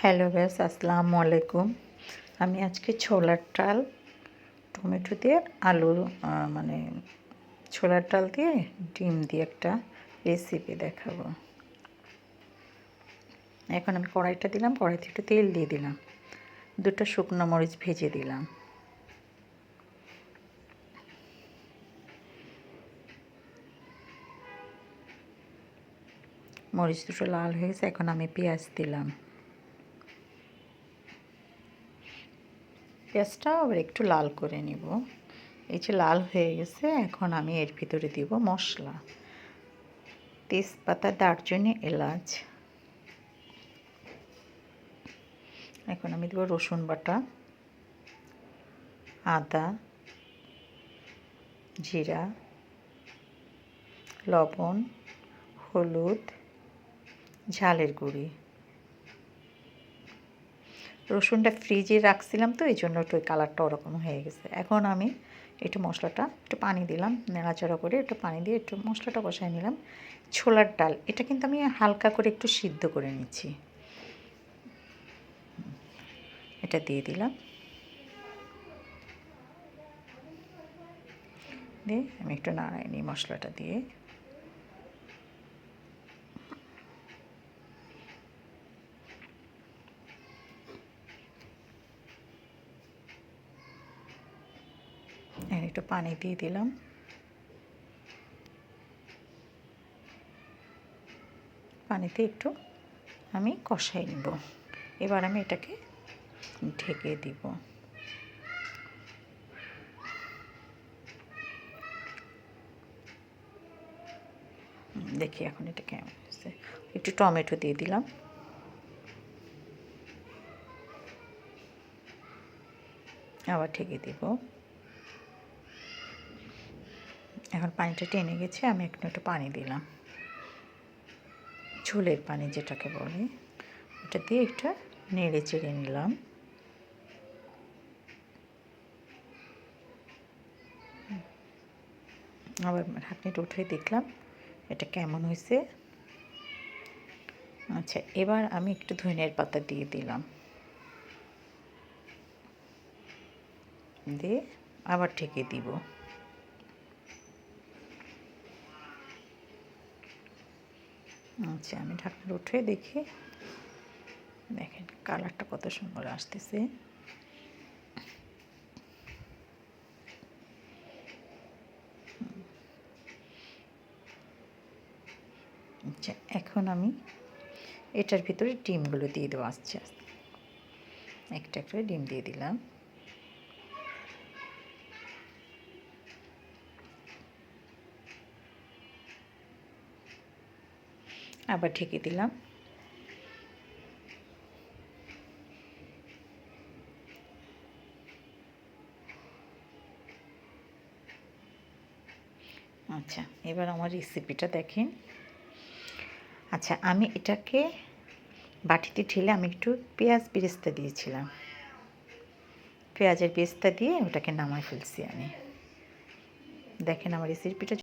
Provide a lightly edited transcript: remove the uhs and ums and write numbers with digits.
Hello ব্যাস, আসসালামু আলাইকুম। আমি আজকে ছোলার ডাল টমেটো দিয়ে আলু মানে ছোলার ডাল দিয়ে ডিম দিয়ে একটা রেসিপি দেখাবো। এখন আমি কড়াইটা দিলাম, কড়াইতে একটু তেল দিয়ে দিলাম, 2টা শুকনো মরিচ ভেজে দিলাম। মরিচ দুটো লাল হয়ে গেছে, এখন আমি পেঁয়াজ দিলাম। পেঁয়াজটা আবার একটু লাল করে নিব। এই যে লাল হয়ে গেছে, এখন আমি এর ভিতরে দিব মশলা, তেজপাতা, দারচিনি, এলাচ। এখন আমি দেবো রসুন বাটা, আদা, জিরা, লবণ, হলুদ, ঝালের গুঁড়ি। রসুনটা ফ্রিজে রাখছিলাম তো এই জন্য একটু কালারটা ওরকম হয়ে গেছে। এখন আমি একটু মশলাটা একটু পানি দিলাম, নাড়াচাড়া করে একটু পানি দিয়ে একটু মশলাটা কষাই নিলাম। ছোলার ডাল এটা কিন্তু আমি হালকা করে একটু সিদ্ধ করে নিচ্ছি, এটা দিয়ে দিলাম। দিয়ে আমি একটু নাড়াই নিই মশলাটা দিয়ে। একটু পানি দিয়ে দিলাম। পানিতে একটু আমি কষাই নেব। এবার আমি এটাকে ঢেকে দিব। দেখি এখন এটা কেমন হয়েছে। একটু টমেটো দিয়ে দিলাম। আবার ঢেকে দিব। এখন পানিটা টেনে গেছে, আমি একটু পানি দিলাম, ঝোলের পানি যেটাকে বলে, ওটা দিয়ে একটু নেড়ে চেড়ে নিলাম। আবার ঢাকনিটা উঠে দেখলাম এটা কেমন হয়েছে। আচ্ছা, এবার আমি একটু ধনিয়ার পাতা দিয়ে দিলাম, দিয়ে আবার ঢেকে দিব। আচ্ছা, আমি ঢাকনা উঠে দেখি, দেখেন কালারটা কত সুন্দর আসতেছে। আচ্ছা, এখন আমি এটার ভিতরে ডিমগুলো দিয়ে দেবো আস্তে আস্তে। একটা করে ডিম দিয়ে দিলাম। আবার ঢেকে দিলাম। আচ্ছা, এবার আমার রেসিপিটা দেখেন। আচ্ছা, আমি এটাকে বাটিতে ঢেলে আমি একটু পেঁয়াজ বেরেস্তা দিয়েছিলাম, পেঁয়াজের বেরেস্তা দিয়ে ওটাকে নামায় ফেলছি আমি। দেখেন আমার রেসিপিটা